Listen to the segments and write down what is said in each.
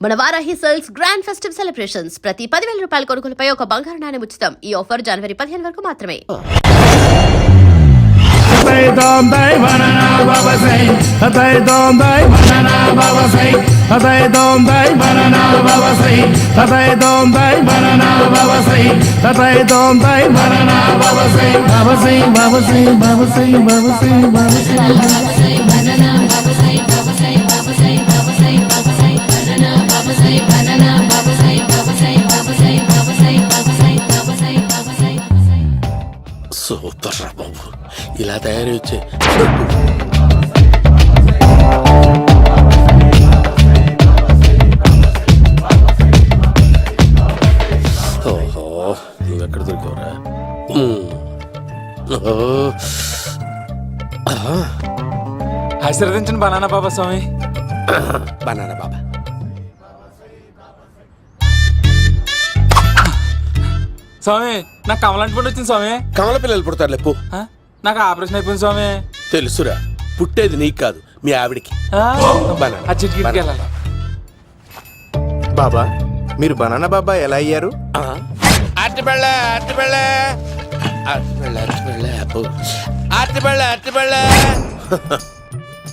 మన Varahi sales grand festive celebrations ప్రతి 10,000 రూపాయల కొనుగోలుపై ఒక బంగారు నాణెం ఉచితం. ఈ ఆఫర్ జనవరి 15 వరకు మాత్రమే. సూపర్ రా బాబు, ఇలా తయారు వచ్చే ఓహో, నువ్వెక్కడ దొరికావురా? ఆశీర్వదించండి బనానా బాబా స్వామి. బనానా బాబా స్వామి, నాకు కమలాంటి పండు వచ్చింది స్వామి. కమల పిల్లలు పుడతారు లేపు. నాకు ఆపరేషన్ అయిపోయింది స్వామి. తెలుసురా, పుట్టేది నీకు కాదు మీ ఆవిడికి. ఆ చిటికి వెళ్ళాలి. బాబా, మీరు బనానా బాబా ఎలా అయ్యారు?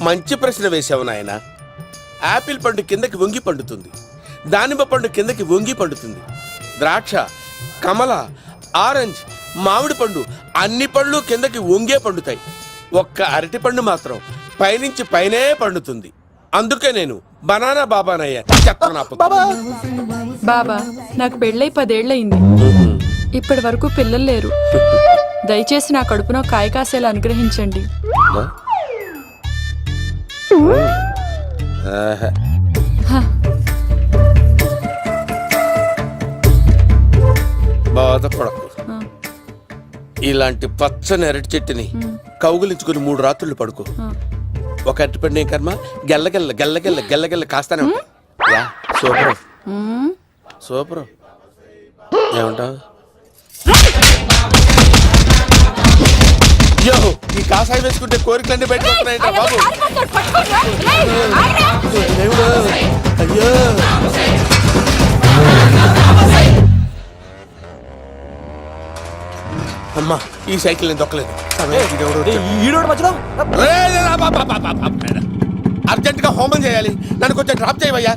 మంచి ప్రశ్న వేసావు నాయన. ఆపిల్ పండు కిందకి వంగి పండుతుంది, దానిమ్మ పండు కిందకి వంగి పండుతుంది, ద్రాక్ష, కమల, ఆరెంజ్, మామిడి పండు అన్ని పళ్ళు కిందకి వంగే పండుతాయి. ఒక్క అరటి పండు మాత్రం పైనుంచి పైనే పండుతుంది. అందుకే నేను బనానా బాబానయ్యా. బాబా, నాకు పెళ్ళై 10 ఏళ్ళయింది. ఇప్పటి వరకు పిల్లలు లేరు. దయచేసి నా కడుపునో కాయ కాసేలా అనుగ్రహించండి. బాధపడకు. ఇలాంటి పచ్చని అరటి చెట్టుని కౌగులించుకుని 3 రాత్రులు పడుకో. ఒక అరటి పండు ఏం కర్మ, గెల్లగెల్ల గెల్లగెల్ల గెల్లగెల్ల కాస్తానే ఉంటాయి. Super super. ఏమంటావు? అయ్యో, ఈ కాసాయి వేసుకుంటే కోరికలన్నీ బయటకు వస్తున్నాయంట బాబు. దేవుడు, అయ్యో. అమ్మా, ఈ సైకిల్ నేను దొక్కలేదు. అర్జెంట్ గా హోమం చేయాలి, నన్ను కొంచెం డ్రాప్ చేయవయ్యా.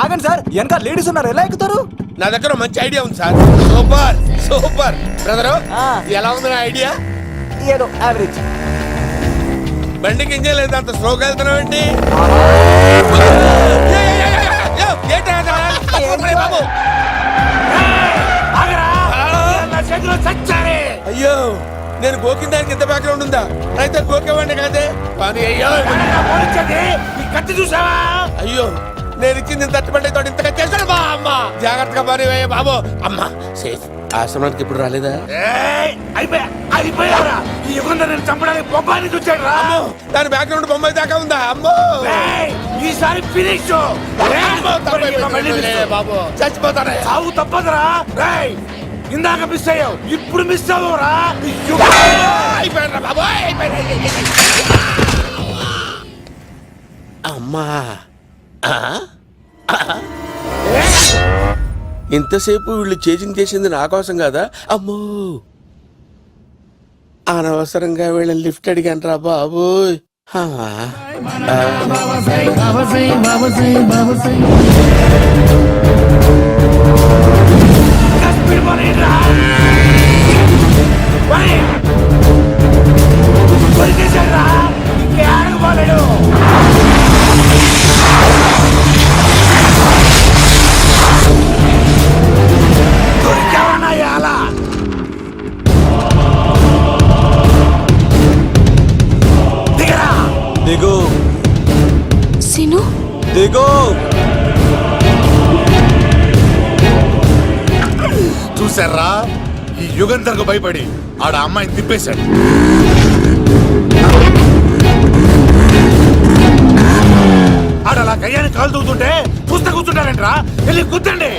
ఆగండి సార్, వెనక లేడీస్ ఉన్నారు, ఎలా ఎక్కుతారు? నా దగ్గర మంచి ఐడియా ఉంది సార్. Super super. బ్రదరు, ఎలా ఉంది నా ఐడియా? ఏదో యావరేజ్. బండికి ఇంజన్ లేదు, అంత స్లోగా వెళ్తున్నావు ఏంటి? బాబు అయ్యో, నేను గోకిన దానికి ఇంత బ్యాక్గ్రౌండ్ ఉందా? అయితే గోకేవాడిని కాదే. కానీ అయ్యో, అయ్యో, నేను ఇచ్చింది తట్టుబడి తోటి ఇంతగా చేశాను బా. అమ్మ జాగ్రత్తగా పని బాబు. అమ్మ సేఫ్. ఆశ్రమానికి ఇప్పుడు రాలేదా? దాని బ్యాక్గ్రౌండ్ బొమ్మాయి దాకా ఉందా? అమ్మో, ఈసారి ఫినిష్ బాబు, చచ్చిపోతారా? సాగు తప్పదురా. ఇందాక మిస్ అయ్యావు, ఇప్పుడు మిస్ అవ్వరా. అమ్మా, ఇంతసేపు వీళ్ళు చేజింగ్ చేసింది నా కోసం కాదా? అమ్మో, అనవసరంగా వీళ్ళని లిఫ్ట్ అడిగాను రా బాబు. దిగు సిను, దిగు. చూసారా, ఈ యుగంధర్కు భయపడి ఆడ అమ్మాయిని తిప్పేశాడు. ఆడ అలా కయ్యాన్ని కాలు దూకుంటుంటే చూస్తే కూర్చుంటారంట్రా. వెళ్ళి కూర్చోండి.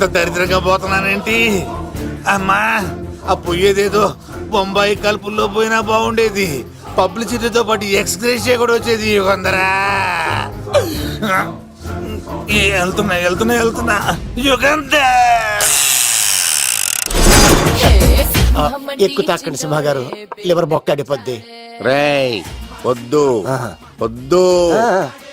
ఇంత దరిద్రంగా పోతున్నానేంటి? అమ్మా, ఆ పోయేదేదో బొంబాయి కలుపుల్లో పోయినా బాగుండేది. పబ్లిసిటీతో పాటు ఎక్స్గ్రేషియా కూడా వచ్చేది. యుగంధరా, వెళ్తున్నా యుగంధర్. ఎక్కువ తాకండి సింహ గారు, లివర్ బొక్క అడిపోద్ది. రేయ్ వద్దు వద్దు,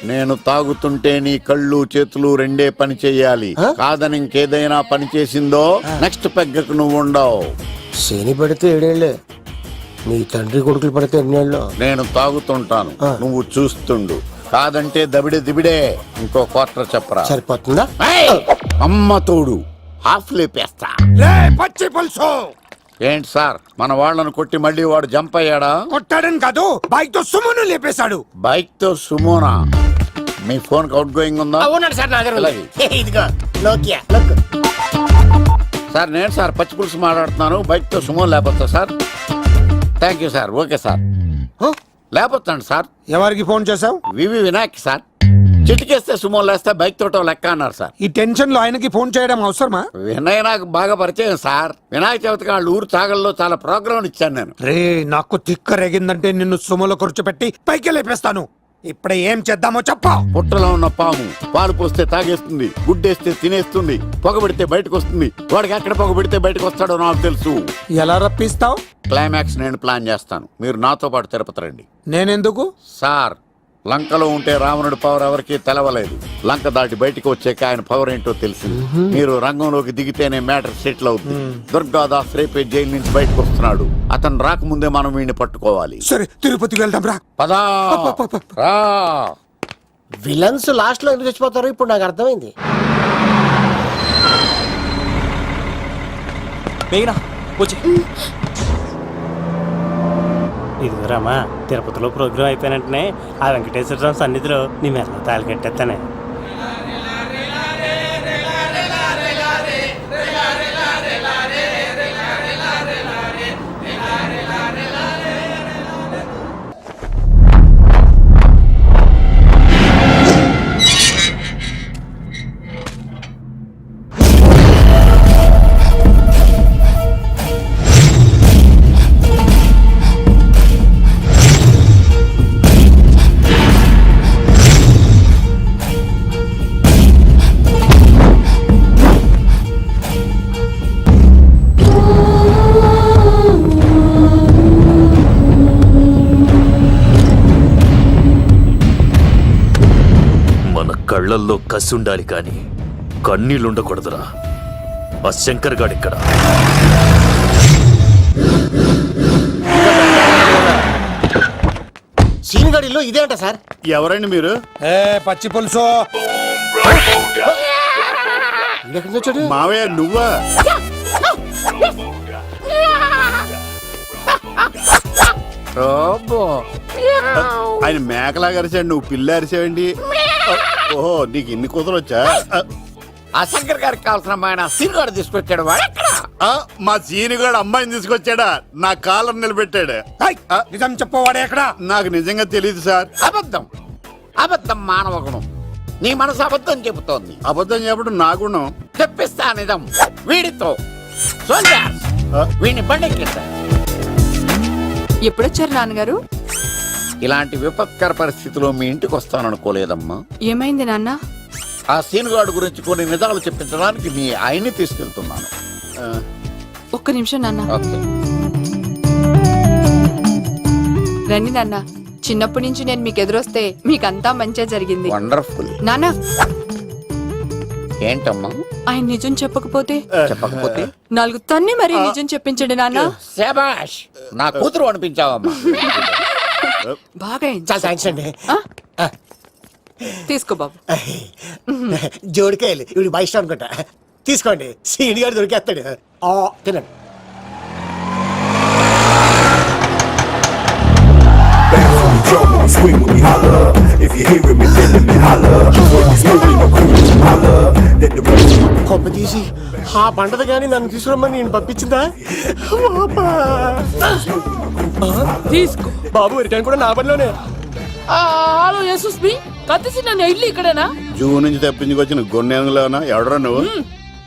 నేను తాగుతుంటే నీ కళ్ళు చేతులు రెండే పని చెయ్యాలి. కాదని ఇంకేదైనా పని చేసిందో నెక్స్ట్ పెగ్గకు నువ్వు ఉండవు. శని పడితే 7 ఏళ్ళే, మీ తండ్రి కొడుకులు పడితే 8 ఏళ్ళు. నేను తాగుతుంటాను, నువ్వు చూస్తుండు. కాదంటే దబిడే దిబిడే. ఇంకో క్వార్టర్ చెప్పరా. సరిపోతుందా? ఏయ్! అమ్మ తోడు హాఫ్ లేపేస్తా. పచ్చి పులుసు ఏంటి సార్, మన వాళ్ళను కొట్టి మళ్ళీ వాడు జంప్ అయ్యాడా? కొట్టాడని కాదు, బైక్ తో సుమ్మును లేపేశాడు. బైక్ తో సుమోనా? మీ ఫోన్ అవుట్ గోయింగ్ ఉందా? అవునండి సార్, నా దగ్గర ఉంది. అలాగే. ఇదిగో నోకియా లోక్. సార్ నేను సార్ పచ్చి పులుసు మాట్లాడుతున్నాను. బైక్ తో సుమో లేకపోతా sir? Thank you sir. Okay sir, లేకపోతాను సార్. ఎవరికి ఫోన్ చేసావు? వివి వినాయక్ సార్. చిటికేస్తే సుమో లేస్తే బైక్ తోటో లెక్క అన్నారు సార్. ఈ టెన్షన్ లో ఆయనకి ఫోన్ చేయడం అవసరమా? వినయ్ నాకు బాగా పరిచయం సార్. వినాయక చవితికి వాళ్ళ ఊరు చాగల్లో చాలా ప్రోగ్రాం ఇచ్చాను నేను. రే, నాకు తిక్క రేగిందంటే నిన్ను సుమలో కూర్చోపెట్టి పైకి లేపేస్తాను. ఇప్పుడే ఏం చేద్దామో చెప్పా. పుట్టలో ఉన్న పాము పాలు పోస్తే తాగేస్తుంది, గుడ్డేస్తే తినేస్తుంది, పొగబెడితే బయటకు వస్తుంది. వాడికి ఎక్కడ పొగబెడితే బయటకు వస్తాడో నాకు తెలుసు. ఎలా రప్పిస్తావు? క్లైమాక్స్ నేను ప్లాన్ చేస్తాను, మీరు నాతో పాటు తిరుపతి రండి. నేనెందుకు? సార్, లంకలో ఉంటే రావణుడి పవర్ ఎవరికి తెలవలేదు. లంక దాటి బయటకు వచ్చాక ఆయన పవర్ ఏంటో తెలిసింది. మీరు రంగంలోకి దిగితేనే మ్యాటర్ సెటిల్ అవుతుంది. దుర్గాదాస్ రేపే జైలు నుంచి బయటకు వస్తున్నాడు. అతను రాకముందే మనం వీడిని పట్టుకోవాలి. సరే, తిరుపతికి వెళ్దాం రా. పదా రా. విలన్స్ లాస్ట్ లో ఎందుకు చచ్చిపోతారో ఇప్పుడు నాకు అర్థమైంది. ఇదిగోరామా, తిరుపతిలో ప్రోగ్రాం అయిపోయినట్టునే ఆ వెంకటేశ్వర స్వామి సన్నిధిలో నీ మెల్ల తాళి కట్టేస్తానే. కళ్ళల్లో కసి ఉండాలి కానీ కన్నీళ్ళుండకూడదురా. ఆ శంకర్ గాడిక్కడ. సీన్ గడిలో ఇదే అంట సార్. ఎవరండి మీరు? పచ్చి పులుసు. ఎక్కడి నుంచి వచ్చాడు? మావయ్య నువ్వా? ఆయన మేకలాగా అరిచాడు, నువ్వు పిల్ల అరిచావండి. ఓహో, నీకు ఇన్ని కూతురొచ్చా? ఆ శంకర్ గారికి కావాల్సిన అమ్మాయి సీనుగాడు తీసుకొచ్చాడు. మా సీనుగాడు అమ్మాయిని తీసుకొచ్చాడా? నా కాలం నిలబెట్టాడు. నిజం చెప్పవాడే ఎక్కడ? నాకు నిజంగా తెలియదు సార్. అబద్ధం, అబద్ధం మానవ గుణం. నీ మనసు అబద్ధం చెబుతోంది. అబద్ధం చెప్పడం నా గుణం. చెప్పిస్తా నిజం వీడితో. వీడిని బండెక్కిస్తా. ఎప్పుడొచ్చారు నాన్నగారు? ఇలాంటి విపత్కర పరిస్థితిలో మీ ఇంటికి వస్తాననుకోలేదమ్మా. ఏమైంది నాన్న? ఆ సీనుగాడు గురించి కొన్ని నిజాలు చెప్పించడానికి మీ ఆయన్ని తీసుకెళ్తున్నాను. ఒక్క నిమిషం నాన్న. ఓకే. రండి నాన్న. చిన్నప్పటి నుంచి నేను మీకు ఎదురొస్తే మీకంతా మంచిగా జరిగింది. వండర్ఫుల్. నాన్న, ఏంటమ్మా? ఆయన నిజం చెప్పకపోతే చెప్పకపోతే 4 తన్ని మరి నిజం చెప్పించండి నాన్న. శభాష్, నా కూతురు అనిపించావమ్మా. బాగా అయింది. చాలా థ్యాంక్స్ అండి. తీసుకో బాబు. జోడికాయలు ఇవి బాగా ఇష్టం అనుకుంటా. తీసుకోండి, సీని గారు దొరికేస్తాడు. తినండి. కొమ్మ తీసి ఆ పంటది కానీ నన్ను తీసుకురమ్మని నేను పంపించిందా? తీసుకో బాబు, రిటర్న్ కూడా నా పనిలోనే. హలో యశస్వి, కత్తిసి నన్ను ఇల్లు ఇక్కడేనా? జూ నుంచి తప్పించుకొచ్చిన గొన్నెలోనా? ఎవడరా నువ్వు?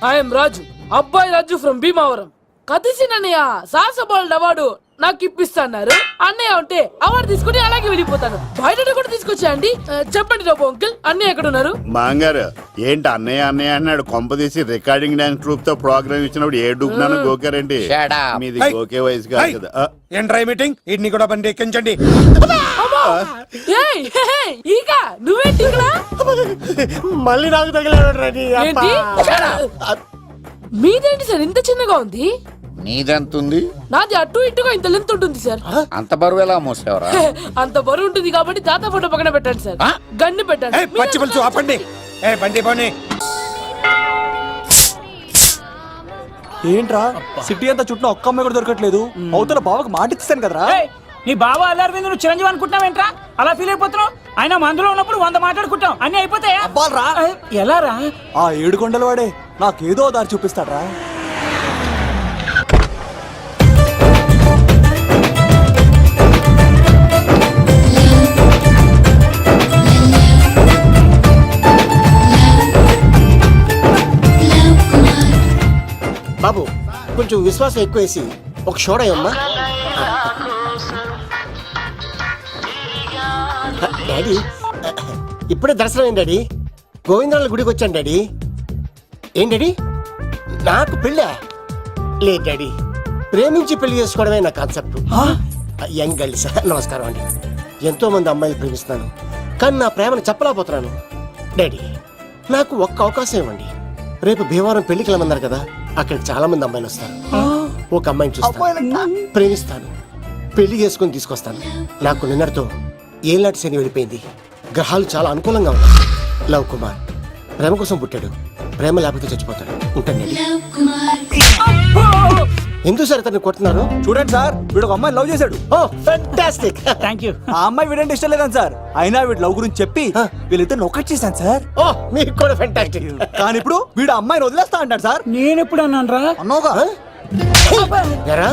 ఐఎమ్ రాజు, అబ్బాయి రాజు ఫ్రమ్ భీమావరం. కతిసినన్నయ్య సాసబోల్డ్ అవార్డు నాకు ఇప్పిస్తున్నారు. అన్నయ్య ఉంటే అవార్డు తీసుకుని అలాగే వెళ్ళిపోతాను. బయట కూడా తీసుకొచ్చా అండి. చెప్పండి రాబు అంకుల్, అన్నయ్య ఎక్కడ ఉన్నారు? మాంగారు ఏంటి అన్నయ్య అన్నయ్య అన్నాడు కొంపదీసి రికార్డింగ్ డాన్స్ ట్రూప్ తో ప్రోగ్రామ్ ఇచ్చినప్పుడు ఏ డూబ్నాను గోకారండి. మీది గోకే వయసు కాదు కదా. ఏంట్రై మీటింగ్ ఇడ్ని కూడా బండి ఎక్కించండి. ఏయ్, హే, హే, ఈక నువ్వేంటి ఇక్కడ? మళ్ళీ నాకు తగిలాడు రెడీ ఏంటి? మీదేంటి సార్ ఇంత చిన్నగా ఉంది? నీదెంతుంది? నాది అటు ఇటుగా ఇంత లెంత్ ఉంటుంది సార్. అంత బరువు ఎలా మోసేవరా? అంత బరువు ఉంటుంది కాబట్టి తాత ఫోటో పక్కన పెట్టండి సార్. గన్ను పెట్టండి. పచ్చి పులుసు ఆపండి. ఏ బండి పోనీ. ఏంట్రా సిటీ అంతా చుట్టూ ఒక్క అమ్మాయి కూడా దొరకట్లేదు. అవతల బావకు మాట ఇస్తాను కదరా. నీ బావ అల్లారి మీద నువ్వు చిరంజీవి అనుకుంటున్నావేంట్రా? అలా ఫీల్ అయిపోతున్నావు. ఆయన మందులో ఉన్నప్పుడు 100 మాట్లాడుకుంటాం, అన్ని అయిపోతాయా? అబ్బాల్రా ఎలా రా? ఆ 7 కొండల వాడే నాకేదో దారి చూపిస్తాడ్రా. బాబు కొంచెం విశ్వాసం ఎక్కువేసి ఒక షోడయమ్మా. డాడీ ఇప్పుడే దర్శనం అయింది డాడీ. గోవిందరాల గుడికి వచ్చాను డాడీ. ఏం డాడీ నాకు పెళ్ళా? లేదు డాడీ, ప్రేమించి పెళ్లి చేసుకోవడమే నా కాన్సెప్ట్. యంగ్ గర్ల్స్ నమస్కారం అండి. ఎంతో మంది అమ్మాయిలు ప్రేమిస్తున్నాను, కానీ నా ప్రేమను చెప్పలేకపోతున్నాను. డాడీ నాకు ఒక్క అవకాశం ఇవ్వండి. రేపు భీమవరం పెళ్లికి వెళ్ళమన్నారు కదా, అక్కడికి చాలా మంది అమ్మాయిలు వస్తారు. ఒక అమ్మాయిని చూస్తాను, ప్రేమిస్తాను, పెళ్లి చేసుకుని తీసుకొస్తాను. నాకు నిన్నటితో ఏళ్ళనాటి శని వెళ్ళిపోయింది. గ్రహాలు చాలా అనుకూలంగా ఉన్నాయి. లవ్ కుమార్ ప్రేమ కోసం పుట్టాడు, ప్రేమ లేకపోతే చచ్చిపోతాడు. ఉంటాను. ఎందుకు సార్ అతన్ని కొడుతున్నారు? చూడండి సార్, వీడు ఒక అమ్మాయి లవ్ చేశాడు. Oh fantastic. Thank you. ఆ అమ్మాయి వీడంటే ఇష్టం లేదని సార్, అయినా వీడు లవ్ గురించి చెప్పి వీళ్ళిద్దరు ఒకటి చేశాను సార్. ఓ మీకు కూడా ఫ్యాంటాస్టిక్. కానీ ఇప్పుడు వీడు అమ్మాయిని వదిలేస్తా అంటాడు సార్. నేను ఎప్పుడు అన్నాను రా? అన్నోగా ఎరా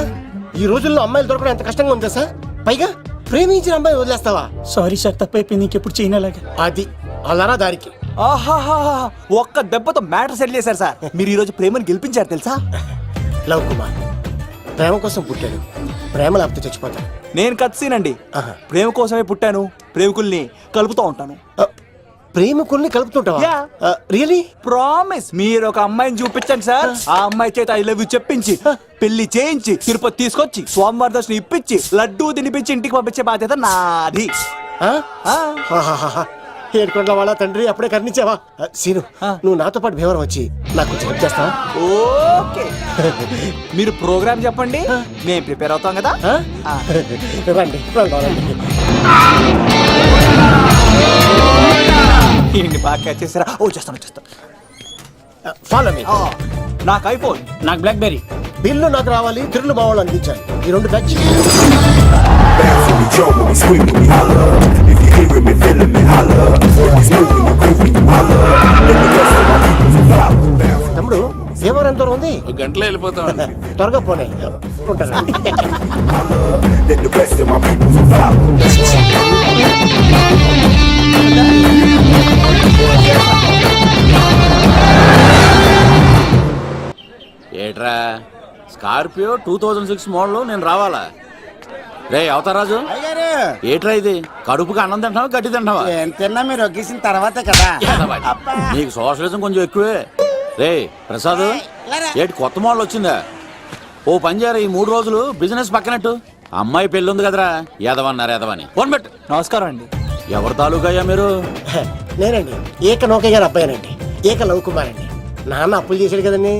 ఈ రోజుల్లో అమ్మాయిలు దొరకడం ఎంత కష్టంగా ఉందా సార్? పైగా ప్రేమించిన అమ్మాయి వదిలేస్తావా? సారీ సార్, తప్పైపోయింది. ఇంకెప్పుడు చేయనలాగా. అది అలారా దారికి. ఆహాహా ఒక్క దెబ్బతో మ్యాటర్ సెటిల్ చేశారు సార్. మీరు ఈ రోజు ప్రేమను గెలిపించారు తెలుసా? లవ్ కుమార్ ప్రేమ కోసం పుట్టాడు, ప్రేమ లేకపోతే చచ్చిపోతాడు. నేను కత్సీనండి. ఆహా. ప్రేమ కోసమే పుట్టాను, ప్రేమికుల్ని కలుపుతూ ఉంటాను. ప్రేమికుల్ని కలుపుతుంటావా? Yeah. రియలీ? ప్రామిస్. మీరు ఒక అమ్మాయిని చూపించండి సార్, ఆ అమ్మాయి చేత ఐ లవ్ యూ చెప్పించి పెళ్లి చేయించి తిరుపతి తీసుకొచ్చి స్వామివారి దర్శనం ఇప్పించి లడ్డూ తినిపించి ఇంటికి పంపించే బాధ్యత నాది. ఏడుకొండల వాళ్ళ తండ్రి అప్పుడే కర్ణించావా? సీను నువ్వు నాతో పాటు భీమవరం వచ్చి నాకు కొంచెం హెల్ప్ చేస్తావా? ఓకే. మీరు ప్రోగ్రామ్ చెప్పండి, మేము ప్రిపేర్ అవుతాం కదా. రండి రండి. ఏంటి బాగా క్యాచ్ చేసారా? ఓ చేస్తాను. Follow me. నాకు ఐఫోన్, నాకు బ్లాక్ బెర్రీ. బిల్లు నాకు రావాలి, తిరులు మా వాళ్ళు అందించాలి. ఈ రెండు బ్యాచ్. తమ్ముడు భీమవరం ఎంత దూరం ఉంది? గంటలో వెళ్ళిపోతాం. త్వరగా పోనీ. ఉంటాను. ఏట్రా స్కార్పియో 2006 మోడల్ నేను రావాలా? రే అవతారాజు, ఏట్రా ఇది? కడుపుకి అన్నం తింటావా గడ్డి తింటావా? తిన్నా మీరు ఒగ్గేసిన తర్వాతే కదా. నీకు సోషలిజం కొంచెం ఎక్కువే. రే ప్రసాద్, ఏటి కొత్త మోడల్ వచ్చిందా? ఓ పని చేయరా, ఈ 3 రోజులు బిజినెస్ పక్కనట్టు. అమ్మాయి పెళ్ళి ఉంది కదరా, ఎదవన్నారు ఎదవని. ఫోన్ పెట్టు. నమస్కారం అండి. ఎవరి తాలూకా అయ్యా మీరు? నేనండి ఏక నౌకే గారు అబ్బాయినండి. ఏక లవ్ కుమార్ అండి. నాన్న అప్పులు చేశాడు కదండి,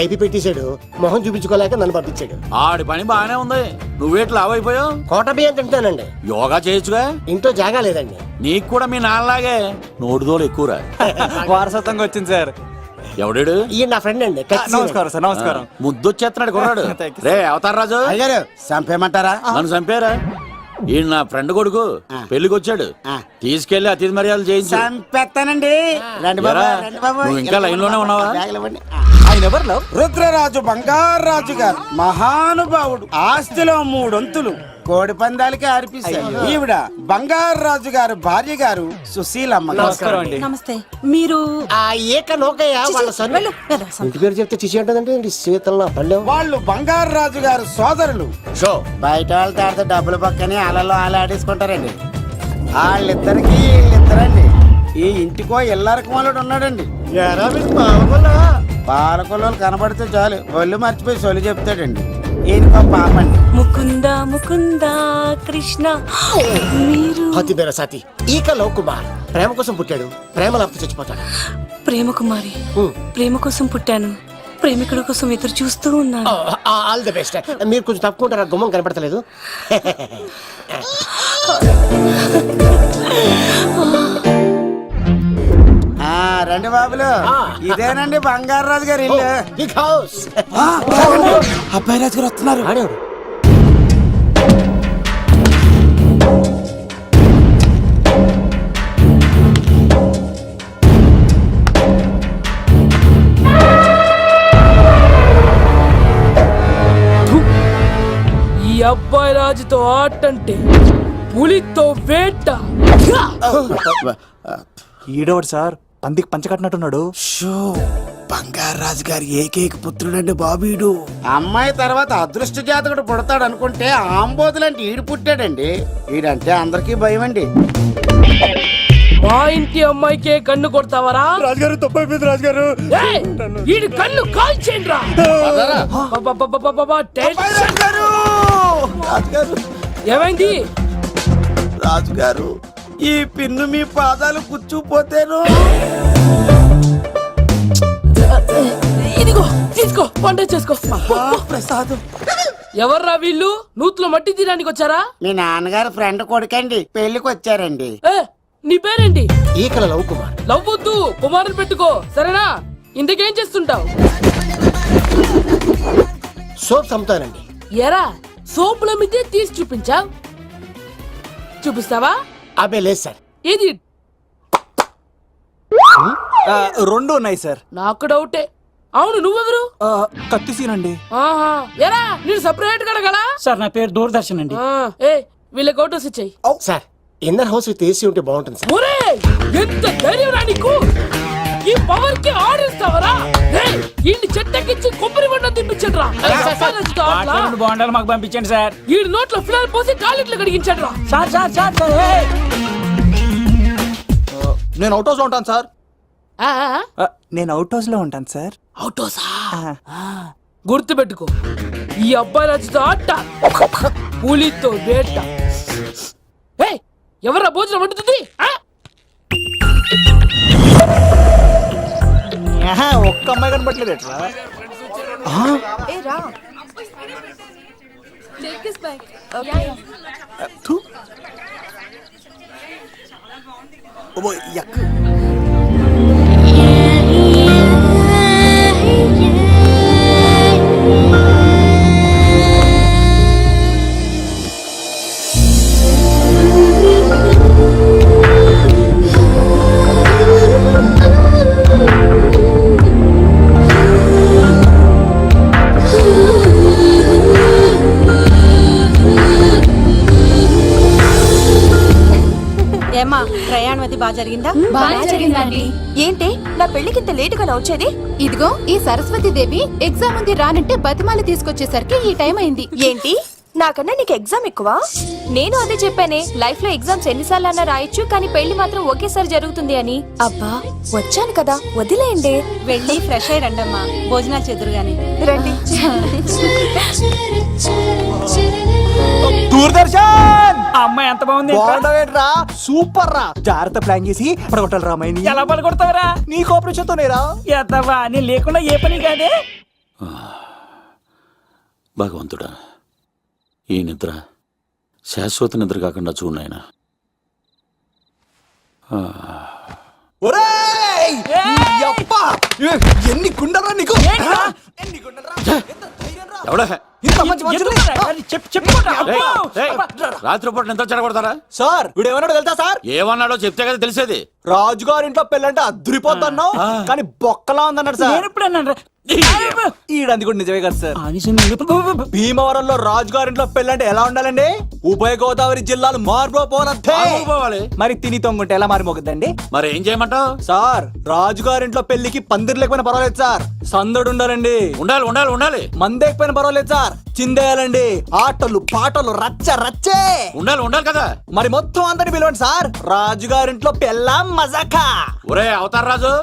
ఐపీ పెట్టేశాడు. మొహం చూపించుకోలేక నన్ను పంపించాడు. ఆడి పని బాగానే ఉంది, నువ్వేట్లు లావైపోయావు. కోట బియ్యం తింటానండి. యోగా చేయొచ్చుగా. ఇంట్లో జాగా లేదండి. నీకు కూడా మీ నాన్నలాగే నోటిదోలు ఎక్కువరా. వారసత్వంగా వచ్చింది సార్. ఎవడాడు? ఈయన నా ఫ్రెండ్ అండి. నమస్కారం సార్. నమస్కారం. ముద్దొచ్చేస్తున్నాడు కొన్నాడు. Thank you, రే అవతార్ రాజు, అయ్యారు చంపేయమంటారా? నన్ను చంపారా? ఈయన నా ఫ్రెండ్ కొడుకు పెళ్లికి వచ్చాడు, తీసుకెళ్లి అతిథి మర్యాదలు చేయించు. చంపేస్తానండి. ఎరా, నువ్వు ఇంకా లైన్ లోనే ఉన్నావా? ఆయన ఎవరు లవ్? రుద్రరాజు బంగారాజు గారు మహానుభావుడు. ఆస్తిలో 3 వంతులు కోడి పందాలకి అర్పిస్తారు. ఈవిడ బంగారు రాజు గారు భార్య గారు సుశీలమ్మ. నమస్కారం అండి. నమస్తే. మీరు ఆ ఏక నౌకయ్య వాళ్ళ సన్ ఇంటి పేరు చెప్తే చిచి అంటుందంటే శీతల పల్లె. వాళ్ళు బంగారు రాజు గారు సోదరులు. షో బయట వాళ్ళతో ఆడితే డబ్బులు పక్కనే అలలో అలా ఆడేసుకుంటారండి. వాళ్ళిద్దరికి వీళ్ళిద్దరండి. ఈ ఇంటికో ఇల్లరకం వాళ్ళు ఉన్నాడండి. పాలకొల్లు కనబడితే చాలు ఒళ్ళు మర్చిపోయి సొలి చెప్తాడండి. ఈయనకో పాపండి. ముకుంద ముకుంద కృష్ణ. మీరు హతి బేర సాతి ఈక లవ్ కుమార్ ప్రేమ కోసం పుట్టాడు, ప్రేమ లేకపోతే చచ్చిపోతాడు. ప్రేమ కుమారి. ప్రేమ కోసం పుట్టాను, ప్రేమికుడు కోసం ఎదురు చూస్తూ ఉన్నాను. All the best. మీరు కొంచెం తప్పుకుంటారా, గుమ్మం కనపడతలేదు. రండి బాబులు, ఇదేనండి బంగారు రాజు గారి ఇల్లు. Big house. అబ్బాయి రాజు గారు వస్తున్నారు. ఆడేవాడు ఈ అబ్బాయి రాజుతో ఆటంటే పులితో వేట. ఈడోడు సార్ పందికి పంచ కట్టినట్టున్నాడు. బంగారు రాజు గారి ఏకైక పుత్రుడండి బాబీడు. అమ్మాయి తర్వాత అదృష్ట జాతకుడు పుడతాడు అనుకుంటే ఆంబోతులంటే ఈడు పుట్టాడండి. ఈడంటే అందరికీ భయం అండి. మా ఇంటి అమ్మాయికే కన్ను కొడతావరా? రాజుగారు తప్పైపోయింది రాజుగారు. ఏయ్, ఈడి కన్ను కాల్చేయండిరా. ఏమైంది? రాజుగారు, ఈ పిన్ను మీ పాదాలు కూర్చుపోతేను. ఇదిగో తీసుకో, వంట చేసుకో. ప్రసాదం. ఎవర్రా వీళ్ళు? నూతులో మట్టి తీయడానికి వచ్చారా? మీ నాన్నగారు ఫ్రెండ్ కొడుకండి, పెళ్లికి వచ్చారండి. ఏ, నీ పేరేంటి? ఈకల లవ్ కుమార్. లవ్వొద్దు, కుమారుని పెట్టుకో, సరేనా? ఇంతకేం చేస్తుంటావు? సోప్స్ అమ్ముతానండి. ఎరా సోపుల మీద తీసి చూపించావు, చూపిస్తావా? అబ్బే లేదు సార్. ఏది? రెండు ఉన్నాయి సార్. నాకు డౌటే. అవును, నువ్వెవరు? కత్తి సీనండి. ఆహా, ఎరా నేను సపరేట్ కడగలా? సార్ నా పేరు దూరదర్శన్ అండి. ఏ వీళ్ళ ఫోటోస్ ఇచ్చాయి. Sir inner house with AC ఉంటే బాగుంటుంది సార్. ఒరే ఎంత ధైర్యం రా నీకు! ఈ పవర్ కి ఆడిస్తావరా? ఈ చెట్టెక్కించి కొబ్బరి బండ తిప్పించండి రా. బాగుండాలి మాకు పంపించండి సార్. ఈ నోట్లో ఫిల్టర్ పోసి టాయిలెట్లు కడిగించండి రా. సార్ సార్ సార్ సార్, ఏయ్! నేను అవుట్ హౌస్ లో ఉంటాను సార్. ఆ, ఆ, నేను అవుట్ హౌస్ లో ఉంటాను సార్. అవుటోసా? గుర్తు పెట్టుకో, ఈ అబ్బాయి రాజుతో ఆట, పులితో వేట. ఏయ్, ఎవరా భోజనం వండుతుంది? ఒక్క అమ్మాయి కనపట్లేదు ఎట్లా? ఏమా ప్రయాణం అది బాగా జరిగిందా? బాగా జరిగిందండి. ఏంటి నా పెళ్లికి ఇంత లేటుగా వచ్చేది? ఇదిగో ఈ సరస్వతి దేవి ఎగ్జామ్ ఉంది రానంటే బతిమాల తీసుకొచ్చేసరికి ఈ టైం అయింది. ఏంటి నాకన్నా నీకు ఎగ్జామ్ ఎక్కువ? నేను అదే చెప్పానే, లైఫ్ లో ఎగ్జామ్స్ ఎన్నిసార్లు అన్నా రాయొచ్చు, కానీ పెళ్లి మాత్రం ఒకేసారి జరుగుతుంది అని. అబ్బా వచ్చాను కదా, వదిలేయండి. వెళ్ళి ఫ్రెష్ అయ్యి రండమ్మా, భోజనాలు చెదురు గాని రండి. దూరదర్శన్ ఆ అమ్మాయి ఎంత బాగుంది. బాగుండవేట్రా, సూపర్ రా. జాగ్రత్త ప్లాన్ చేసి పడగొట్టాలి రామాయణి. ఎలా పలుకొడతావరా? నీ కోఆపరేషన్ తోనేరా. ఎత్తవా, నీ లేకుండా ఏ పని కాదే. భగవంతుడా, ఈ నిద్ర శాశ్వత నిద్ర కాకుండా చూడు నాయనా. ఒరేయ్! యప్పా! ఎన్ని గుండెలరా నీకు? ఎన్ని గుండెలరా? ఎంత ధైర్యంరా? ఎవడా ఇంత మంచి మనుషుల్ని? రాత్రిపూట ఎంత చెడగొడతారా సార్ వీడు ఏమన్నాడు తెలుసా సార్? ఏమన్నాడో చెప్తే కదా తెలిసేది. రాజుగారి ఇంట్లో పెళ్ళంటే అద్దరిపోతున్నావు, కానీ బొక్కలా ఉందన్నాడు సార్. నేను ఇప్పుడు అన్నాను ఈడంది కూడా నిజమే కదా సార్. భీమవరంలో రాజుగారింట్లో పెళ్ళంటే ఎలా ఉండాలండి? ఉభయ గోదావరి జిల్లాలు మార్మోపోనంతే. మరి తిని తొంగుంటే ఎలా మారిమోగుద్దండి? మరి ఏం చేయమంటావు? సార్ రాజుగారింట్లో పెళ్లికి పందిరి లేకపోయినా పర్వాలేదు సార్, సందడు ఉండాలండి. ఉండాలి ఉండాలి ఉండాలి. మందేకపోయినా పర్వాలేదు సార్, చిందేయాలండి. ఆటలు పాటలు రచ్చ రచ్చే ఉండాలి ఉండాలి కదా. మరి మొత్తం అందరిని పిలవండి సార్, రాజుగారింట్లో పెళ్ళాం మజాకా. ఒరే అవతార్ రాజు,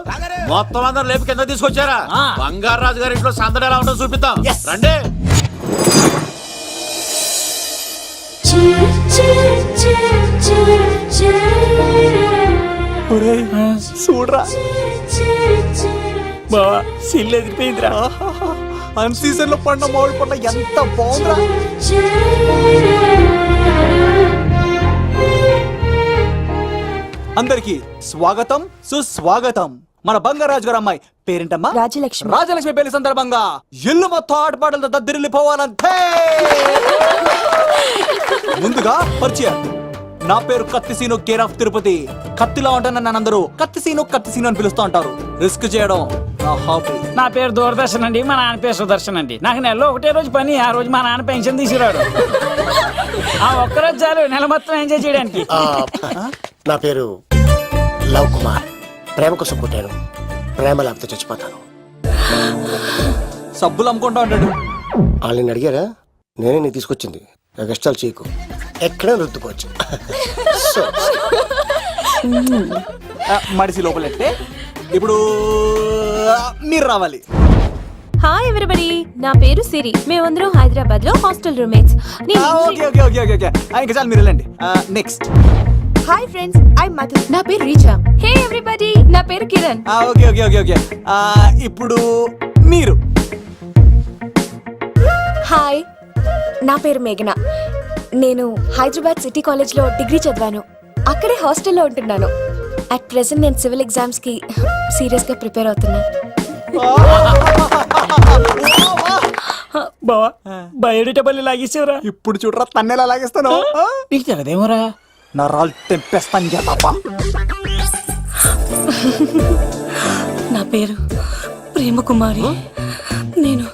మొత్తం అందరు లేపు కింద తీసుకొచ్చారా? బంగారు రాజు గారి ఇంట్లో సందడి ఎలా ఉంటుందో చూపిద్దాం రండి. చూడరా బావా సిల్లు ఎదిరిపోయిందిరా. అన్ సీజన్ లో పడిన మామిడి పంట ఎంత బాగుందిరా. అందరికి స్వాగతం సుస్వాగతం. మన బంగారాజు గారు అమ్మాయి పేరేంటమ్మా? రాజలక్ష్మి. రాజలక్ష్మి పెళ్లి సందర్భంగా ఇల్లు మొత్తం ఆటపాటలతో దద్దరిల్లిపోవాలంటే ముందుగా పరిచయం. నా పేరు కత్తిసీను, కేర్ ఆఫ్ తిరుపతి. కత్తిలా ఉంటాను నన్ను అందరూ కత్తిసీను అని పిలుస్తూ ఉంటారు. రిస్క్ చేయడం నా హాబీ. నా పేరు దూరదర్శన్ అండి, మా నాన్న పేరు సుదర్శన్ అండి. నాకు నెలలో ఒకటే రోజు పని, ఆ రోజు మా నాన్న పెన్షన్ తీసుకురాడు. ఆ ఒక్కరోజు చాలు నెల మొత్తం ఎంజాయ్ చేయడానికి. నా పేరు లవ్ కుమార్. ప్రేమ కోసం పుట్టాను, ప్రేమ లేకపోతే చచ్చిపోతాను. సబ్బులు అమ్ముకుంటా ఉంటాడు. వాళ్ళని అడిగారా? నేనే నీ తీసుకొచ్చింది. కష్టాలు చేయకు, ఎక్కడే రుద్దుకోవచ్చు. మడిసి లోపలెట్టే. ఇప్పుడు మీరు రావాలి. హాయ్ ఎవ్రీబడి, నా పేరు సిరి. మేమందరం హైదరాబాద్ లో hostel roommates. Okay okay okay okay okay, ఇంకా చాలు మీరు వెళ్ళండి. Next. Hi friends, I Madhu. నా పేరు రీచా. హే ఎవ్రీబడి, నా పేరు Kiran. Okay okay okay okay, ఇప్పుడు మీరు. హాయ్, నా పేరు మేఘన. నేను హైదరాబాద్ సిటీ కాలేజ్ లో డిగ్రీ చదివాను. అక్కడే హాస్టల్లో ఉంటున్నాను. అట్ ప్రెసెంట్ నేను సివిల్ ఎగ్జామ్స్ కి సీరియస్ గా ప్రిపేర్ అవుతున్నాను. బావా బయోడేటా లాగేసేవరా. ఇప్పుడు చూడరా తన్నేలా లాగేస్తాను. నీకు తెలదేమోరా, నా రాళ్ళు తెంపేస్తాను తప్ప. నా పేరు ప్రేమ కుమారి. నేను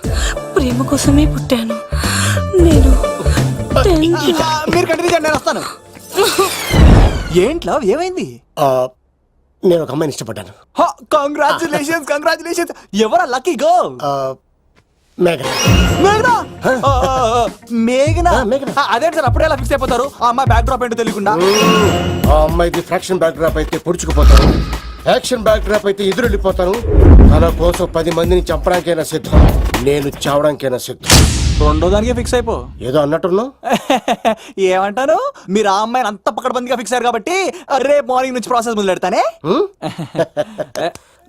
ప్రేమ కోసమే పుట్టాను. నేను మీరు కంటిన్యూ చేయండి, నేను వస్తాను. ఏంట్లో ఏమైంది? నేను ఒక అమ్మాయిని ఇష్టపడ్డాను. Congratulations congratulations. ఎవరా లక్కీ గర్ల్? మేఘన. మేఘనా? మేఘనా? మేఘనా. అదే సార్, అప్పుడే ఎలా ఫిక్స్ అయిపోతారు? ఆ అమ్మాయి బ్యాక్ డ్రాప్ ఏంటో తెలియకుండా. ఆ అమ్మాయిది ఫ్రాక్షన్ బ్యాక్ డ్రాప్ అయితే పొడుచుకుపోతాను, యాక్షన్ బ్యాక్ డ్రాప్ అయితే ఎదురెళ్ళిపోతాను. తన కోసం 10 మందిని చంపడానికైనా సిద్ధం, నేను చావడానికైనా సిద్ధం. రెండో దానికే ఫిక్స్ అయిపో. ఏదో అన్నట్టున్నావు. ఏమంటాను? మీరు ఆ అమ్మాయిని అంత పక్కడబందిగా ఫిక్స్ అయ్యారు కాబట్టి రేపు మార్నింగ్ నుంచి ప్రాసెస్ మొదలు పెడతానే.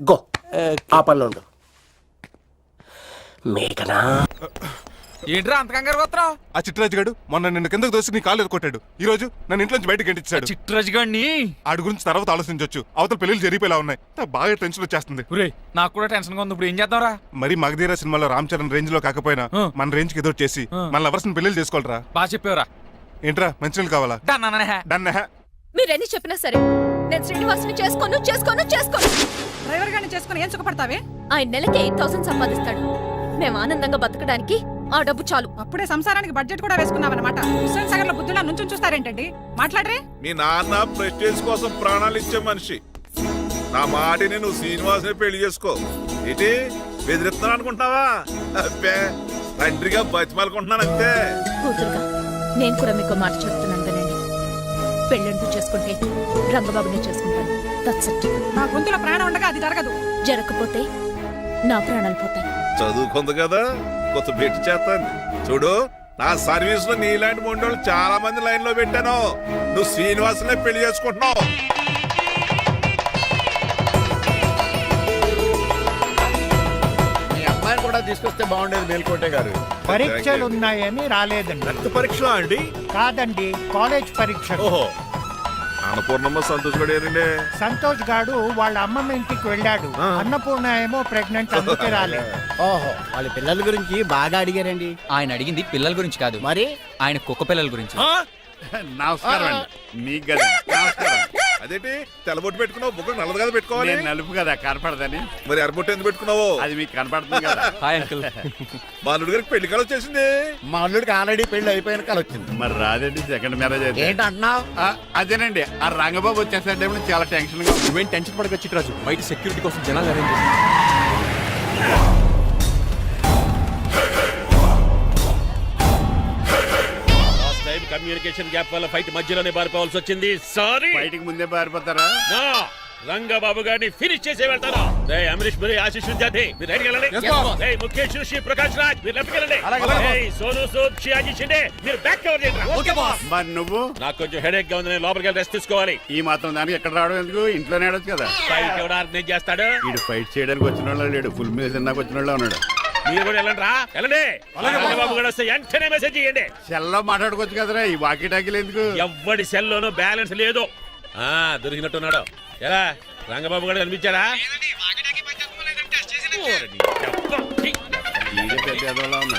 గో, ఆ పనిలో ఉండు. మేఘనా. ఏంట్రా అంత కంగారు పోతున్నావు? ఆ చిట్రాజు గారు మొన్న నిన్ను కిందకు దోసి నీ కాలు కొట్టాడు. ఈ రోజు నన్ను ఇంట్లోంచి బయటకు గంటించాడు. చిట్రాజు గారిని ఆడి గురించి తర్వాత ఆలోచించవచ్చు. అవతల పెళ్లిలు జరిగిపోయేలా ఉన్నాయి. బాగా టెన్షన్ వచ్చేస్తుంది. నాకు కూడా టెన్షన్ గా ఉంది. ఇప్పుడు ఏం చేద్దాంరా? మరి మగధీర సినిమాలో రామ్ చరణ్ రేంజ్ లో కాకపోయినా మన రేంజ్ కి ఏదో చేసి మన లవర్స్ పెళ్లి చేసుకోవాలరా. బాగా చెప్పేవరా. ఏంట్రా మంచినీళ్ళు కావాలా? డన్. మీరెన్ని చెప్పినా సరే నేను శ్రీనివాసుని చేసుకోను. డ్రైవర్ గారిని చేసుకుని ఏం సుఖపడతావే? ఆయన నెలకి 8,000 సంపాదిస్తాడు. మేము ఆనందంగా బతకడానికి ఆ డబ్బు చాలు. అప్పుడే సంసారానికి బడ్జెట్ కూడా వేసుకున్నావన్నమాట. హుస్సేన్ సాగర్ లో బుద్ధులా నుంచి చూస్తారేంటండి? మాట్లాడరే. మీ నాన్న ప్రెస్టేజ్ కోసం ప్రాణాలు ఇచ్చే మనిషి. నా మాటిని నువ్వు శ్రీనివాసుని పెళ్లి చేసుకో. ఏంటి బెదిరిస్తున్నాను అనుకుంటున్నావా? అబ్బే తండ్రిగా బతిమాలుకుంటున్నాను అంతే. కూతురుగా నేను కూడా మీకు మాట చెప్తున్నాను వినండి. పెళ్ళంటూ చేసుకుంటే రంగబాబునే చేసుకుంటాను. That's it. నా గొంతులో ప్రాణం ఉండగా అది జరగదు. జరగకపోతే నా ప్రాణాలు పోతాయి. చదువుకుంది కదా, కొత్త భేటీ చేస్తాను. చూడు, నా సర్వీస్ లో నీలాంటి మొండోళ్ళు చాలా మంది లైన్ లో పెట్టాను. నువ్వు శ్రీనివాసునే పెళ్లి చేసుకుంటున్నావు. మీ అమ్మాయిని కూడా తీసుకొస్తే బాగుండేది మేల్కోటే గారు. పరీక్షలు ఉన్నాయని రాలేదండి. రక్త పరీక్ష అండి? కాదండి, కాలేజ్ పరీక్ష. ఓహో, అన్నపూర్ణమ్మ సంతోష్ గడు ఏంటండి? సంతోష్ గాడు వాళ్ళ అమ్మమ్మ ఇంటికి వెళ్ళాడు. అన్నపూర్ణ ఏమో ప్రెగ్నెంట్, అందుకే రాలేదు. ఓహో, వాళ్ళ పిల్లల గురించి బాగా అడిగారండి. ఆయన అడిగింది పిల్లల గురించి కాదు, మరి ఆయన కుక్క పిల్లల గురించి. నమస్కారం అండి. మీకు కదా నమస్కారం. అదేంటి తెల్లబొట్టు పెట్టుకున్నావు బుగ్గ నల్లది కదా పెట్టుకోవాలి నేను నలుపు కదా కనపడదని. మరి ఎర్రబొట్టు ఎందుకు పెట్టుకున్నావు అది మీకు కనపడుతుంది కదా. Hi uncle. మా అల్లుడు గారికి పెళ్లి కాలం వచ్చేసింది. మా అల్లుడికి ఆల్రెడీ పెళ్లి అయిపోయిన కాలు వచ్చింది. మరి రాదండి సెకండ్ మ్యారేజ్ అయితే. ఏంటంటున్నావు? అదేనండి ఆ రంగబాబు వచ్చేసరికి చాలా టెన్షన్ గా. నువ్వేం టెన్షన్ పడక చిట్రాజు, బయట సెక్యూరిటీ కోసం జనాలు అరేంజ్ కమ్యూనికేషన్ గ్యాప్ వల్ల ఫైట్ మధ్యలోనే పారిపోవాల్సి వచ్చింది. సారీ. బయటికి ముందే పారిపోతారా? రంగబాబు గారిని ఫినిష్ చేసి వెళ్తాను. రే అమరీష్ మరి ఆశీష్ విద్యార్థి మీరు రైట్కి వెళ్ళండి. రే ముఖేష్ శ్రీ ప్రకాష్ రాజ్ మీరు లెఫ్ట్కి వెళ్ళండి. రే సోను సూద్ షియాజీ షిండే మీరు బ్యాక్ కవర్ చేయండి. మరి నువ్వు? నాకు కొంచెం హెడేక్ గా ఉంది, నేను లోపలికి వెళ్ళి రెస్ట్ తీసుకోవాలి. ఈ మాత్రం దానికి ఎక్కడ రావడం ఎందుకు? ఇంట్లోనే ఆడొచ్చు కదా. ఫైట్ ఎవడు ఆర్గనైజ్ చేస్తాడు? వీడు ఫైట్ చేయడానికి వచ్చిన వాళ్ళు లేడు, ఫుల్ మీద తిన్నాక వచ్చిన వాళ్ళు ఉన్నాడు. మీరు కూడా వెళ్ళండి రా, వెళ్ళండి. రంగబాబు గారు వస్తే వెంటనే మెసేజ్ చేయండి. సెల్లో మాట్లాడుకోవచ్చు కదరా, ఈ వాకీ టాకీలు ఎందుకు? ఎవ్వడి సెల్లోనూ బ్యాలెన్స్ లేదు. దొరికినట్టున్నాడు. ఎలా రంగబాబు గారు కనిపించారా?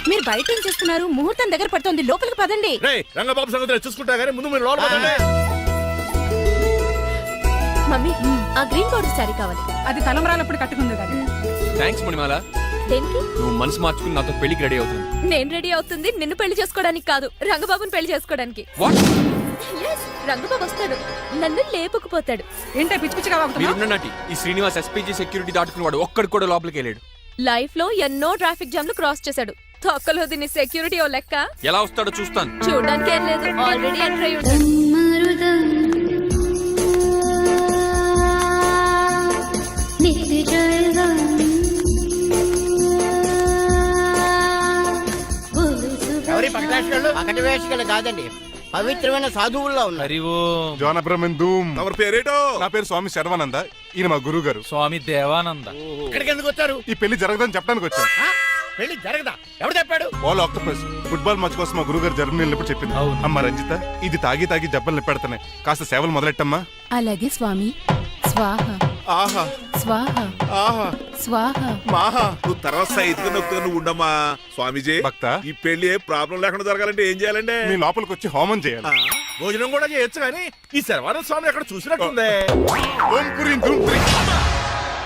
మీరు బయట ఏం చేస్తున్నారు? ముహూర్తం దగ్గర పడుతుంది, లోపలికి పదండి. రంగబాబు సంగతి చూసుకుంటా గానీ ముందు మీరు లోపల పదండి. మమ్మీ ఆ గ్రీన్ పౌడర్ శారీ కావాలి. అది తలంబరాలప్పుడు కట్టుకుంది కదా. థ్యాంక్స్ మణిమాల. దేనికి? నువ్వు మనసు మార్చుకుని నాతో పెళ్లికి రెడీ అవుతుంది. నేను రెడీ అవుతుంది నిన్ను పెళ్లి చేసుకోవడానికి కాదు, రంగబాబుని పెళ్లి చేసుకోవడానికి. Yes, రంగబాబు వస్తాడు, నన్ను లేపుకుపోతాడు. ఏంటే పిచ్చి పిచ్చిగా వాగుతున్నావు? మీరున్నటి ఈ శ్రీనివాస్ ఎస్పీజీ సెక్యూరిటీ దాటుకుని వాడు ఒక్కడు కూడా లోపలికి వెళ్ళాడు. లైఫ్ లో ఎన్నో ట్రాఫిక్ జామ్లు క్రాస్ చేశాడు. తొక్కలో దీన్ని సెక్యూరిటీ ఓ లెక్క. ఎలా వస్తాడో చూస్తాను. చూడడానికి ఏం లేదు, ఆల్రెడీ ఎంటర్ అయి ఉంటాడు. ఎవరి పకటి వేషగాళ్ళు కాదండి, పవిత్రమైన సాధువుల్లో ఉన్నారు. జోన బ్రహ్మం ఎవరి పేరేటో? నా పేరు స్వామి శర్వానంద. ఈయన మా గురువు గారు స్వామి దేవానంద. ఇక్కడికి ఎందుకు వచ్చారు? ఈ పెళ్లి జరగదని చెప్పడానికి వచ్చాను. పెళ్లి జరగదా? ఎవరు చెప్పాడు? బాల్ ఆక్టోపస్ ఫుట్బాల్ మ్యాచ్ కోసం మా గురువు గారు జర్మనీ వెళ్ళినప్పుడు చెప్పింది. అమ్మ రంజిత, ఇది తాగి తాగి జబ్బలు నిప్పెడతాయి, కాస్త సేవలు మొదలెట్టమ్మా. అలాగే స్వామి. స్వాహ ఆహా స్వాహ ఆహా స్వాహ. మాహా నువ్వు తర్వాత సైతిగా నొక్కుగా నువ్వు ఉండమ్మా. స్వామిజీ భక్త, ఈ పెళ్లి ఏ ప్రాబ్లం లేకుండా జరగాలంటే ఏం చేయాలండి? మీ లోపలికి వచ్చి హోమం చేయాలి. భోజనం కూడా చేయొచ్చు కానీ ఈ శర్వానంద స్వామి ఎక్కడ చూసినట్టుంది.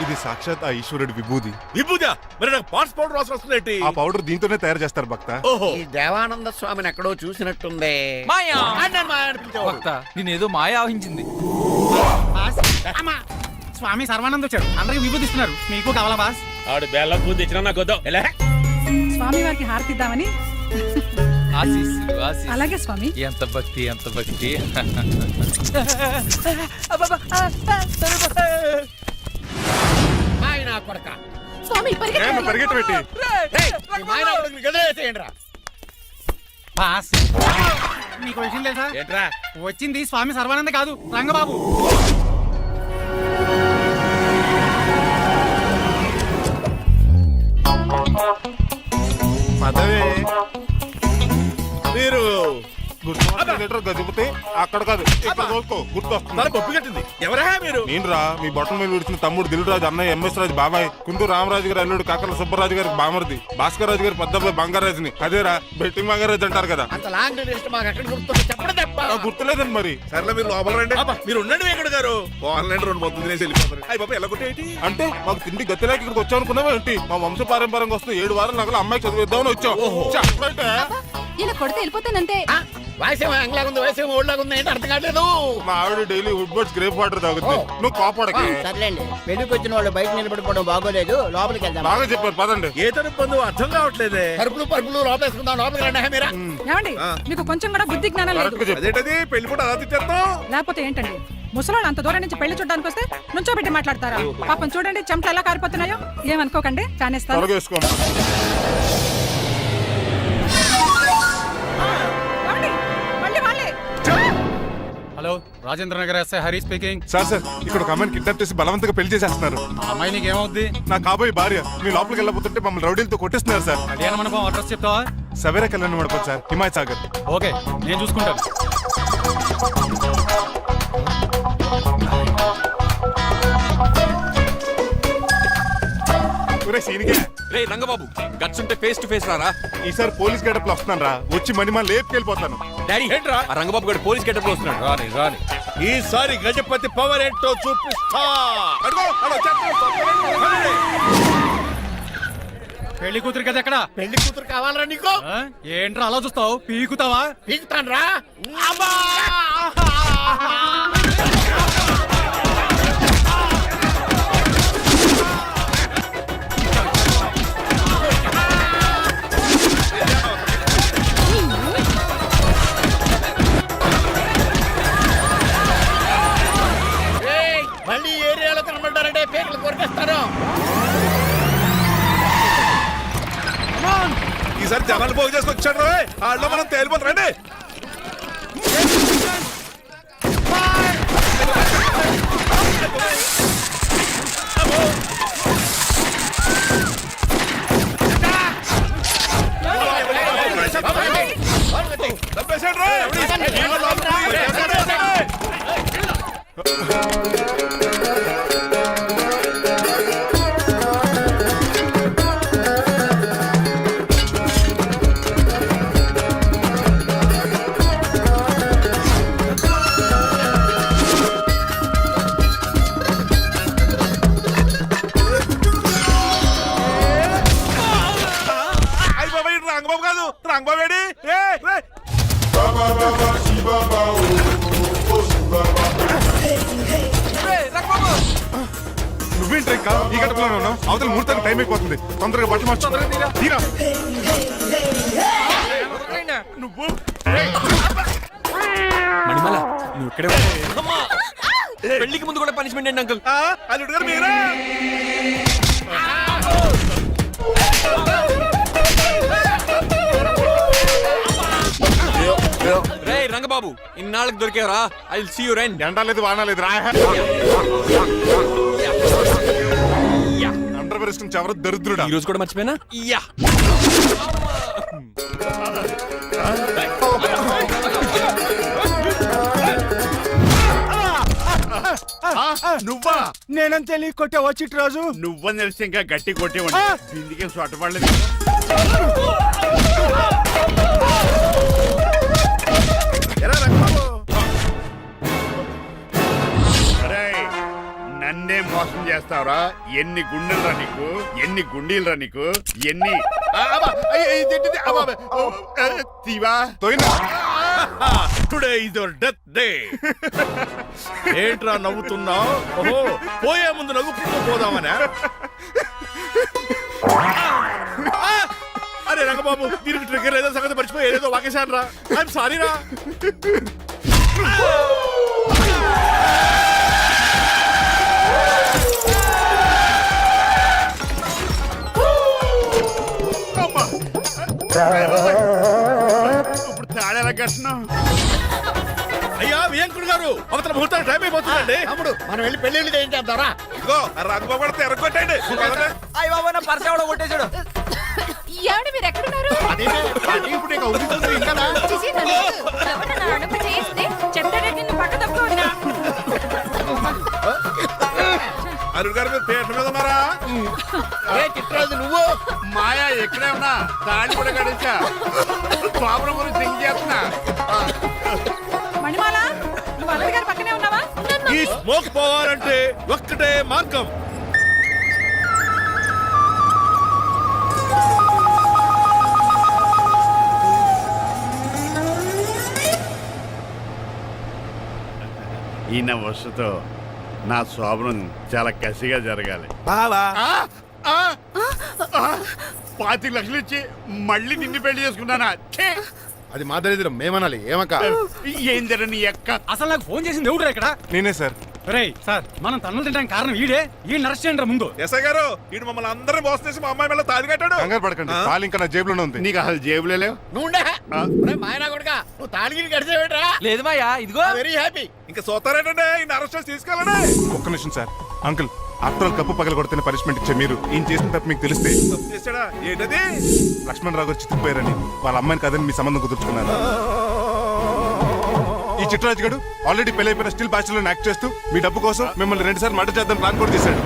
ఇది సాక్షాత్ ఆ ఈశ్వరుడి విభూది. విభూదా? మరి నాకు పాట్స్ పౌడర్ వాసన వస్తుంది. ఆ పౌడర్ దీంతోనే తయారు చేస్తారు భక్త. ఈ దేవానంద స్వామిని ఎక్కడో చూసినట్టుంది. నేనేదో మాయ ఆవహించింది. స్వామి సర్వానంద్ వచ్చాడు, అందరికి విభూతిస్తున్నారు. మీకు కావాలా బాస్? ఆడు బెల్లం పూర్తి ఇచ్చినా నాకు వద్దాం. స్వామి వారికి హారతిద్దామని. అలాగే స్వామి. ఎంత భక్తి, ఎంత భక్తి. స్వామి పరిగెట్టబెట్టి బాస్ మీకు విషయం తెలుసా? ఏంట్రా? వచ్చింది స్వామి సర్వానంద కాదు, రంగబాబు. పదవే మీరు గజపతి అక్కడ కాదు ఇక్కడ గుర్తొస్తుంది. ఎవరా మీరు? నేనురా మీ బొట్టల మీద విడిచిన తమ్ముడు దిల్రాజు, అన్నయ్య ఎంఎస్ రాజు బాబాయ్, కుందూరు రామరాజు గారి అల్లుడు కాకల సుబ్బరాజు గారి బామర్ది, భాస్కర్ రాజు గారి పెద్దబ్బాయి బంగారాజుని. అదేరా బెట్టింగ్ బంగారాజు అంటారు కదా. గుర్తులేదండి మరి. సర్లే మీరు లోపల రండి. మీరు ఉండండి వెంకట గారు. ఆన్లైన్ 2 మొత్తం తినేసి వెళ్ళిపోతారు. అయ్యి బాబా ఎలా కొట్టేటి అంటే మాకు తిండి గతిలేక ఇక్కడికి వచ్చాం అనుకున్నావా ఏంటి? మా వంశ పారంపర్యంగా వస్తే 7 వారాలు నగలు అమ్మాయి చదివిద్దామని వచ్చాం. చెప్పంటే ఇలా కొడితే వెళ్ళిపోతానంతే. వయసేమో ఎంగ్లాగుంది, వయసేమో ఓళ్ళగుంది, ఏంటి అర్థం కావట్లేదు. మా ఆవిడ daily Woodward's gripe water తాగుతుంది. నువ్వు కాపాడకి. సర్లేండి, పెళ్లికి వచ్చిన వాళ్ళు బయట నిలబడిపోవడం బాగోలేదు, లోపలికి వెళ్దాం. బాగా చెప్పారు పదండి. ఏ తరపు అర్థం కావట్లేదే. పరుపులు లోపేసుకుందాం, లోపలికి రండి. మీరా ఏమండి, మీకు కొంచెం కూడా బుద్ధి జ్ఞానం లేదు. అదేంటది పెళ్లి కూడా అలా తిట్టేస్తాం. లేకపోతే ఏంటండి, ముసలాడు అంత దూరం నుంచి పెళ్లి చూడడానికి వస్తే నుంచోబెట్టి మాట్లాడతారా? పాపం చూడండి చెమట ఎలా కారిపోతున్నాయో. ఏమనుకోకండి, కానేస్తాను. Hello, Rajendra Nagar SI Hari speaking. Sir ఇక్కడ ఒక అమ్మాయిని కిడ్నాప్ చేసి బలవంతంగా పెళ్లి చేసేస్తున్నారు. అమ్మాయి నీకు ఏమవుద్ది? నా కాబోయే భార్య. మీ లోపలికి వెళ్ళబోతుంటే మమ్మల్ని రౌడీలతో కొట్టేస్తున్నారు సార్. కళ్యాణ మండపం అడ్రస్ చెప్తావా? సవేరా కళ్యాణ మండపం సార్, హిమాయత్ సాగర్. ఓకే, నేను చూసుకుంటాను. రంగబాబు రంగబాబు గట్స్ ఉంటే ఫేస్ టు ఫేస్ రారా. ఈసారి పోలీస్ గెటప్ లో వస్తున్నాను రా, వచ్చి మణిమా లేపుకెళ్ళిపోతాను. డాడీ ఏంట్రా రంగబాబు గారు పోలీస్ గెటప్ లో వస్తున్నాడు. రాని రాని ఈసారి గజపతి పవర్ ఏంటో చూపిస్తా. పెళ్లి కూతురు కదా ఎక్కడ? పెళ్లి కూతురు కావాలరా నీకు? ఏంట్రా అలా చూస్తావు? పీకుతావా? పీకుతాను రా. మళ్ళీ ఏరియాలో కనబడ్డారంటే పేర్లు కొరికేస్తారు. ఈసారి జనాలు పోగు చేసుకొచ్చాడు, వాళ్ళు మనం తేలిపోతారండి. రంగబాబు కాదు, రంగబాబు ఏడి? నువ్వేంటి ఇంకా ఈ గడపలోనే ఉన్నావు? అవతల ముహూర్తానికి టైం అయిపోతుంది, తొందరగా బట్టలు మార్చు. తీరా నువ్వు మణిమాల నువ్వు ఇక్కడే పెళ్లికి ముందు కూడా పనిష్మెంట్ ఏంటి అంకుల్? అల్లుడు గారు మీరా? రే రంగబాబు ఇన్నాళ్ళకి దొరికేవరా? I will see you rain. ఎండాలేదు వానాలేదు రా. అండర్ వేసుకుని ఎవరు దరిద్రుడా? ఈ రోజు కూడా మర్చిపోయినా. యా నువ్వా? నేనంత తెలియ కొట్టావా చిట్రాజు? నువ్వని తెలిసి ఇంకా గట్టి కొట్టేవాడి ఇందుకే సొట్టపడలేదు. నన్నే మోసం చేస్తావురా? ఎన్ని గుండెలు రా నీకు, ఎన్ని గుండీలు నీకు, ఎన్ని today is your death day. ఏంట్రా నవ్వుతున్నావు? ఓహో పోయే ముందు నవ్వుకుంటూ పోదామనా? అరే రంగబాబు దీనికి ట్రిగ్గర్ ఏదో సంగతి మర్చిపోయి ఏదో వాకేశాను రా. ఐఎమ్ సారీ రా. ఇప్పుడు తాడేలా కట్టినావు? అయ్యా వియంకుడు గారు అవతల ముహూర్తానికి టైం అయిపోతుందండి. తమ్ముడు మనం వెళ్ళి పెళ్లి ఏం చేద్దారా? ఇదిగో రంగబాబు కూడా తెరగొట్టండి. కొట్టేశాడు. ఏమండి మీరు ఎక్కడున్నారు? ఇప్పుడు నీకు అవుతుంది ఇంకా చిచి, నన్ను ఎవరన్నా అడుగు చేస్తే చెప్తానంటే నువ్వు పక్క తప్పుకున్నా. అల్లుడు గారు మీరు పీట మీద ఉన్నారా? చిట్రాజు నువ్వు మాయా ఎక్కడే ఉన్నా తాళి కూడా కడిచా ప్రాబ్లం గురించి థింక్ చేస్తున్నా. మణిమాల నువ్వు అల్లుడి గారి పక్కనే ఉన్నావా? ఈ స్మోక్ పోవాలంటే ఒక్కటే మార్గం. ఈయన వస్తుతో నా శోభనం చాలా కసిగా జరగాలి. బావా 25 లక్షలు ఇచ్చి మళ్ళీ నిన్ను పెళ్లి చేసుకున్నానా? ఛే! అది మా దరిద్రం మేమనాలి. ఏమక్క ఏం జరని ఎక్క. అసలు నాకు ఫోన్ చేసింది ఎవడు ఇక్కడ? నేనే సార్. రేయ్ సార్ మనం తన్నులు తినడానికి కారణం వీడే. ఈ అరెస్ట్ చేయండి ముందు. ఎస్ఐ గారు వీడు మమ్మల్ని అందరినీ మోసం చేసి మా అమ్మాయి మీద తాళి కట్టాడు. కంగారు పడకండి, తాళి ఇంకా నా జేబులోనే ఉంది. నీకు అసలు జేబులే లేవు. నువ్వు మాయనా కొడుకా, నువ్వు తాళగిరి గడిచేవేట్రా? లేదు మాయా, ఇదిగో వెరీ హ్యాపీ. ఇంకా సోతారేటండి ఈయన అరెస్ట్ చేసి తీసుకెళ్ళండి. ఒక్క నిమిషం sir. Uncle after all cup పగల కొడితేనే పనిష్మెంట్ ఇచ్చే మీరు ఈయన చేసిన తప్పు మీకు తెలిస్తే చేశాడా ఏంటది? లక్ష్మణ్ రావు గారు చితికిపోయారని వాళ్ళ అమ్మాయిని కదని మీ సంబంధం కుదుర్చుకున్నారు. ఈ చిట్రాజు గడు ఆల్రెడీ పెళ్ళైపోయిన స్టిల్ బ్యాచులర్ యాక్ట్ చేస్తూ మీ డబ్బు కోసం మిమ్మల్ని 2 సార్లు మర్డర్ చేద్దాం ప్లాన్ కూడా చేశాడు.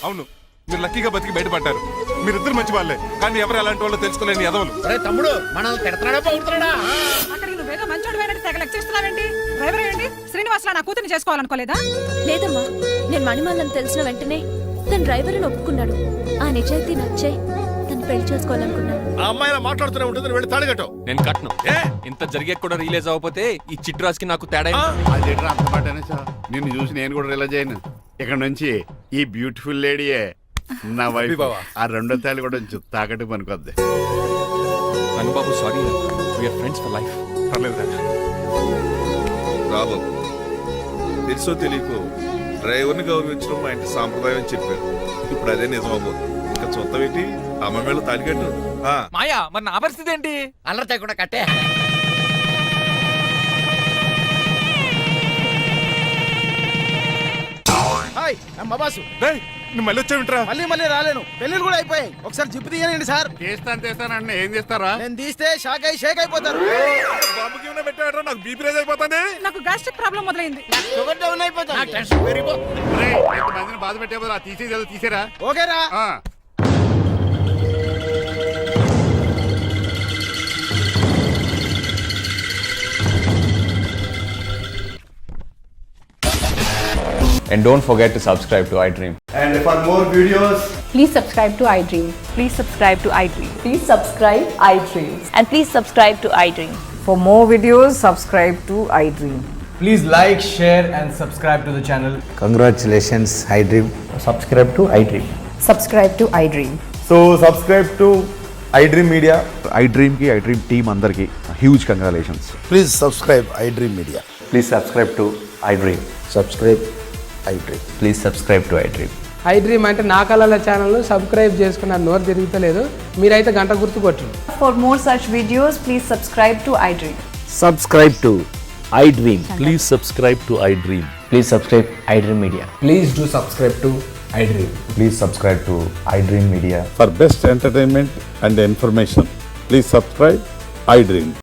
అవును, మీరు లక్కీగా బతికి బయటపడ్డారు. మీరిద్దరు మంచి వాళ్ళే, కానీ ఎవరు ఎలాంటి వాళ్ళు తెలుసుకోలేని ఎదవలు. తమ్ముడు మనల్ని తిడతాడా బాగుతున్నాడా? అక్కడికి నువ్వేదో మంచోడు వేరే తెగ లెక్చేస్తున్నావేంటి? డ్రైవర్ ఏంటి శ్రీనివాసరావు నా కూతుర్ని చేసుకోవాలనుకోలేదా? లేదమ్మా, నేను మణిమాలని తెలిసిన వెంటనే తన డ్రైవర్ అని ఒప్పుకున్నాడు. ఆ నిజాయితీ నచ్చే తను పెళ్లి చేసుకోవాలనుకున్నాను. ఆ అమ్మాయి మాట్లాడుతూనే ఉంటుంది, వెళ్ళి తాళిగట్టు. నేను కట్ను. ఇంత జరిగే కూడా రిలీజ్ అవ్వకపోతే ఈ చిట్రాజ్కి నాకు తేడా అది అంత మాట నిన్ను చూసి నేను కూడా రిలైజ్ అయ్యాను. ఇక్కడ నుంచి ఈ బ్యూటిఫుల్ లేడీయే నా వైఫ్. ఆ రెండో తాళి కూడా తాకట్టు పనికొద్ది. బాబు sorry, we are friends for life. రాబు తెలుసో తెలియకో డ్రైవర్ని గౌరవించడం మా ఇంటి సాంప్రదాయం అని చెప్పారు. ఇప్పుడు అదే నిజమవు. ఇంకా చూద్దాం ఏంటి, అమ్మ మేళ తాలిగట్టు. మాయా, మరి నా పరిస్థితి ఏంటి? అల్లరితో కూడా కట్టే. నువ్వు మళ్ళీ వచ్చావింట్రా? మళ్ళీ రాలేను, పెళ్ళిళ్ళు కూడా అయిపోయాయి. ఒకసారి జిప్పు తీయనండి సార్. తీస్తానంటే ఏం చేస్తారా? నేను తీస్తే షేక్ అయిపోతారు. బాబుకి ఏమైనా పెట్టాడరా? నాకు బీపీ రేజ్ అయిపోతుంది. నాకు గ్యాస్ట్రిక్ ప్రాబ్లం మొదలైంది. షుగర్ డౌన్ అయిపోతుంది. మందిని బాధ పెట్టే బదులు తీసేది తీసేరా. ఓకేరా. And don't forget to subscribe to iDream. And for more videos, Please subscribe to iDream. Please subscribe to iDream. Please subscribe iDream. And please subscribe to iDream. For more videos, subscribe to iDream. please like, share and subscribe to the channel. Congratulations iDream. Subscribe to iDream. Subscribe to iDream. So subscribe to iDream Media. iDream కి iDream team అందరికి huge congratulations. Please subscribe iDream Media. Please subscribe to iDream. Subscribe iDream. Please subscribe to iDream. iDream అంటే నా కళల channel subscribe చేసుకున్న నోరు తిరుగుతలేదు. మీరైతే గంట గుర్తు కొట్టు. For more such videos, please subscribe to iDream. Subscribe to iDream. Please subscribe to iDream. Please subscribe iDream Media. Please do subscribe to iDream. Please subscribe to iDream Media. For best entertainment and information, please subscribe iDream.